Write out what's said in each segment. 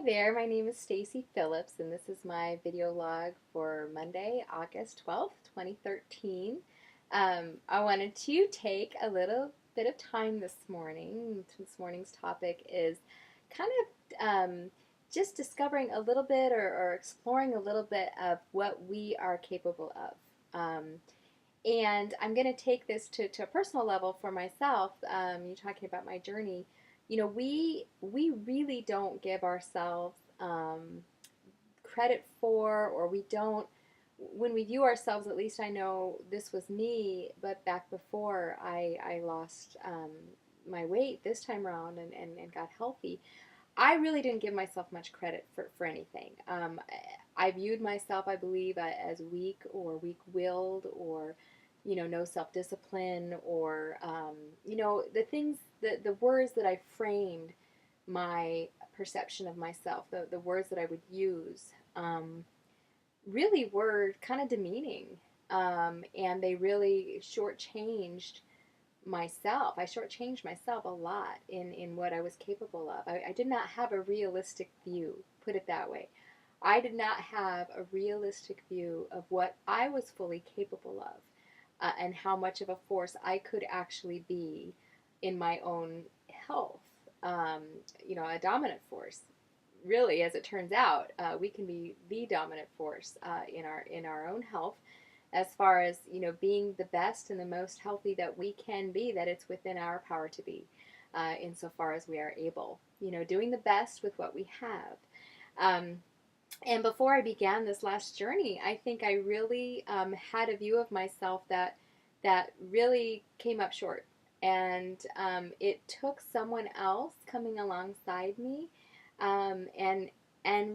there, my name is Stacy Phillips, and this is my video log for Monday, August 12th, 2013. I wanted to take a little bit of time this morning. This morning's topic is kind of just discovering a little bit or exploring a little bit of what we are capable of. And I'm going to take this to a personal level for myself. You're talking about my journey. We really don't give ourselves credit for, or we don't, when we view ourselves, at least I know this was me, but back before I lost my weight this time around and got healthy, I really didn't give myself much credit for anything. I viewed myself, I believe, as weak or weak-willed, or no self-discipline, or the things, the words that I framed my perception of myself, the words that I would use, really were kind of demeaning, and they really shortchanged myself. I shortchanged myself a lot in what I was capable of. I did not have a realistic view, put it that way. I did not have a realistic view of what I was fully capable of, and how much of a force I could actually be in my own health. A dominant force. Really, as it turns out, we can be the dominant force in our own health, as far as being the best and the most healthy that we can be, that it's within our power to be, insofar as we are able. Doing the best with what we have. And before I began this last journey, I think I really had a view of myself that really came up short. And it took someone else coming alongside me, and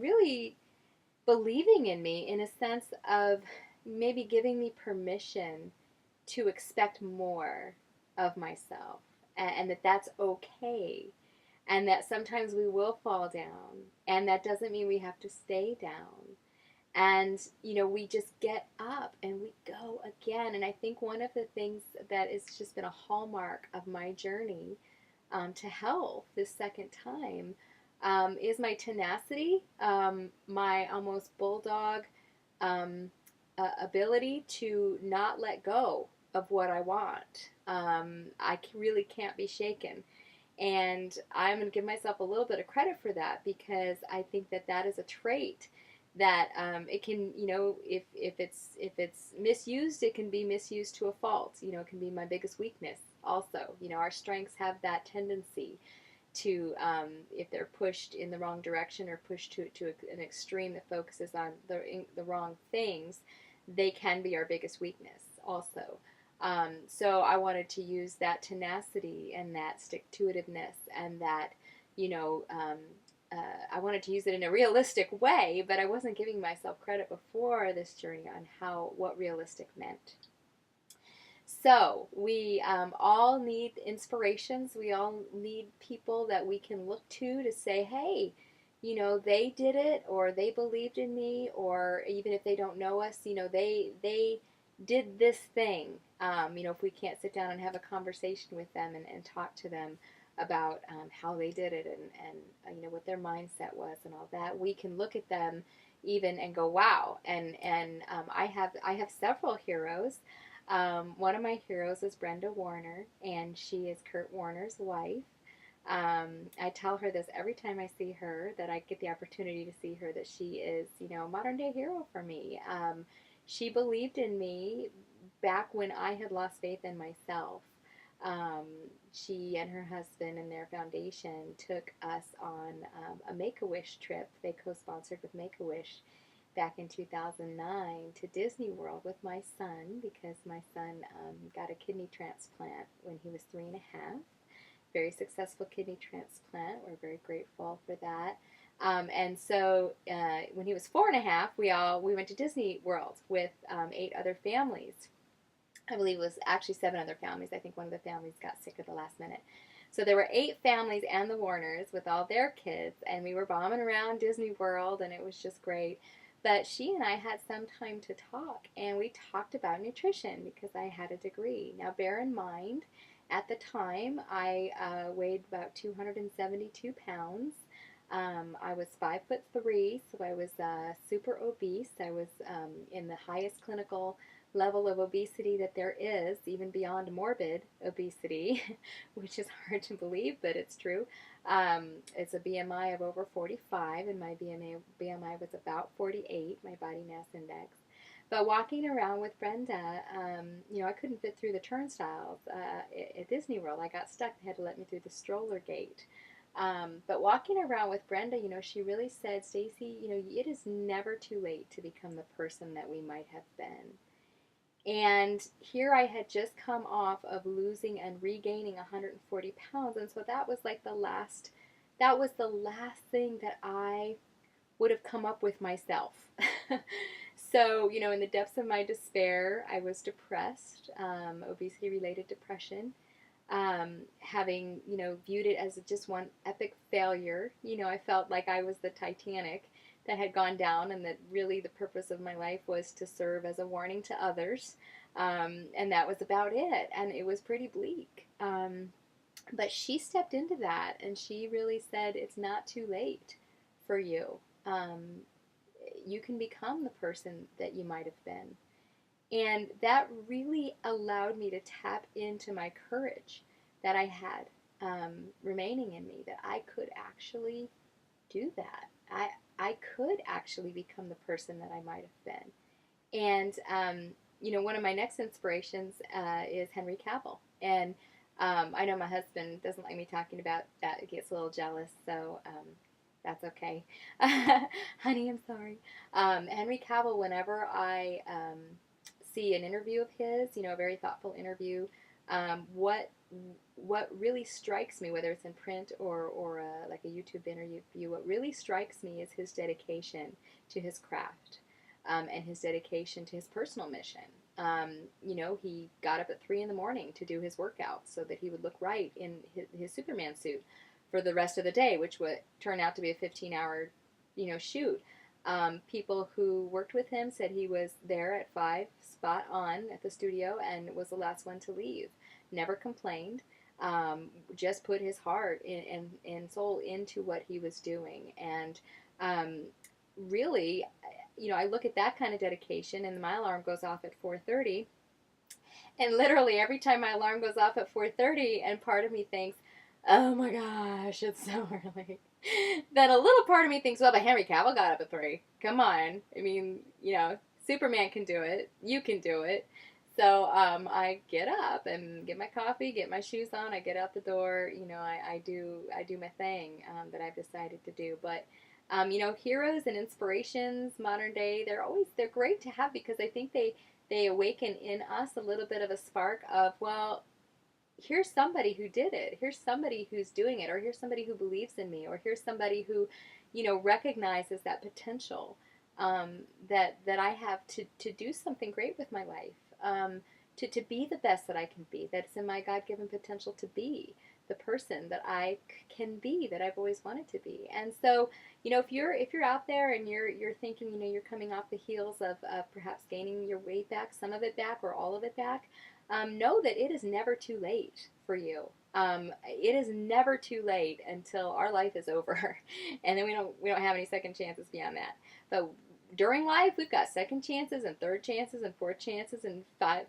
really believing in me, in a sense of maybe giving me permission to expect more of myself, and that's okay, and that sometimes we will fall down, and that doesn't mean we have to stay down. And we just get up and we go again. And I think one of the things that has just been a hallmark of my journey to health this second time, is my tenacity, my almost bulldog ability to not let go of what I want. I really can't be shaken. And I'm going to give myself a little bit of credit for that, because I think that is a trait that it can, if it's misused, it can be misused to a fault. It can be my biggest weakness also. Our strengths have that tendency to, if they're pushed in the wrong direction, or pushed to an extreme that focuses on the wrong things, they can be our biggest weakness also. So I wanted to use that tenacity and that stick-to-itiveness, and that, I wanted to use it in a realistic way, but I wasn't giving myself credit before this journey on what realistic meant. So we all need inspirations. We all need people that we can look to say, hey, they did it, or they believed in me, or even if they don't know us, they did this thing. If we can't sit down and have a conversation with them and talk to them about how they did it, and what their mindset was and all that, we can look at them even and go, wow. And I have several heroes. One of my heroes is Brenda Warner, and she is Kurt Warner's wife. I tell her this every time I see her, that I get the opportunity to see her, that she is, a modern day hero for me. She believed in me back when I had lost faith in myself. She and her husband and their foundation took us on a Make-A-Wish trip. They co-sponsored with Make-A-Wish back in 2009 to Disney World with my son, because my son got a kidney transplant when he was 3.5. Very successful kidney transplant. We're very grateful for that. And so when he was 4.5, we went to Disney World with 8 other families. I believe it was actually 7 other families. I think one of the families got sick at the last minute. So there were 8 families and the Warners with all their kids, and we were bombing around Disney World, and it was just great. But she and I had some time to talk, and we talked about nutrition, because I had a degree. Now, bear in mind, at the time, I weighed about 272 pounds. I was 5'3", so I was super obese. I was in the highest clinical level of obesity that there is, even beyond morbid obesity, which is hard to believe, but it's true. It's a BMI of over 45, and my BMI was about 48, my body mass index. But walking around with Brenda, I couldn't fit through the turnstiles at Disney World. I got stuck. They had to let me through the stroller gate. But walking around with Brenda, she really said, Stacy, it is never too late to become the person that we might have been. And here I had just come off of losing and regaining 140 pounds. And so that was like that was the last thing that I would have come up with myself. So, in the depths of my despair, I was depressed, obesity-related depression, having, viewed it as just one epic failure. I felt like I was the Titanic that had gone down, and that really the purpose of my life was to serve as a warning to others. And that was about it. And it was pretty bleak. But she stepped into that, and she really said, it's not too late for you. You can become the person that you might have been. And that really allowed me to tap into my courage that I had remaining in me, that I could actually do that. I could actually become the person that I might have been. And, one of my next inspirations is Henry Cavill. And I know my husband doesn't like me talking about that. He gets a little jealous, so that's okay. Honey, I'm sorry. Henry Cavill, whenever I see an interview of his, a very thoughtful interview, what really strikes me, whether it's in print or like a YouTube interview, what really strikes me is his dedication to his craft, and his dedication to his personal mission. He got up at 3 a.m. to do his workout so that he would look right in his Superman suit for the rest of the day, which would turn out to be a 15-hour, shoot. People who worked with him said he was there at 5, spot on at the studio, and was the last one to leave. Never complained. Just put his heart and soul into what he was doing. And really, I look at that kind of dedication, and my alarm goes off at 4:30. And literally every time my alarm goes off at 4:30, and part of me thinks, oh my gosh, it's so early. Then a little part of me thinks, well, but Henry Cavill got up at 3. Come on. I mean, Superman can do it. You can do it. So I get up and get my coffee, get my shoes on. I get out the door. I do my thing that I've decided to do. But heroes and inspirations, modern day, they're great to have, because I think they awaken in us a little bit of a spark of, well, here's somebody who did it. Here's somebody who's doing it, or here's somebody who believes in me, or here's somebody who, recognizes that potential that I have to do something great with my life, to be the best that I can be. That's in my God-given potential to be the person that I can be, that I've always wanted to be. And so, if you're out there and you're thinking, you're coming off the heels of perhaps gaining your weight back, some of it back, or all of it back. Know that it is never too late for you. It is never too late until our life is over, and then we don't have any second chances beyond that. But during life, we've got second chances and third chances and fourth chances and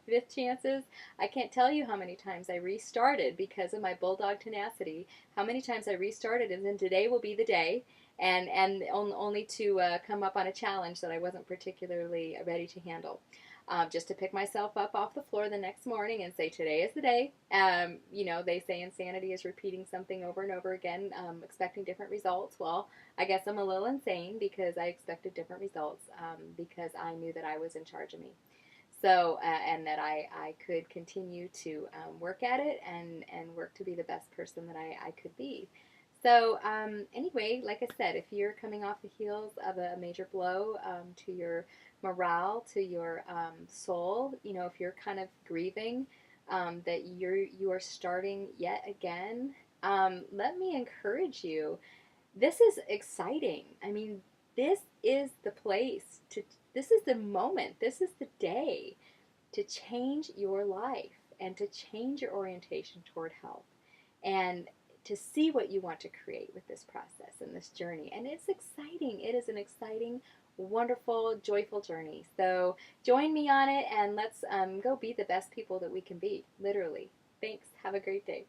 fifth chances. I can't tell you how many times I restarted because of my bulldog tenacity. How many times I restarted, and then today will be the day. And only to come up on a challenge that I wasn't particularly ready to handle. Just to pick myself up off the floor the next morning and say, today is the day. They say insanity is repeating something over and over again, expecting different results. Well, I guess I'm a little insane because I expected different results because I knew that I was in charge of me. So, and that I could continue to work at it and work to be the best person that I could be. So anyway, like I said, if you're coming off the heels of a major blow to your morale, to your soul, if you're kind of grieving that you are starting yet again, let me encourage you. This is exciting. I mean, this is the place this is the moment, this is the day to change your life and to change your orientation toward health. And to see what you want to create with this process and this journey. And it's exciting. It is an exciting, wonderful, joyful journey. So join me on it, and let's go be the best people that we can be, literally. Thanks. Have a great day.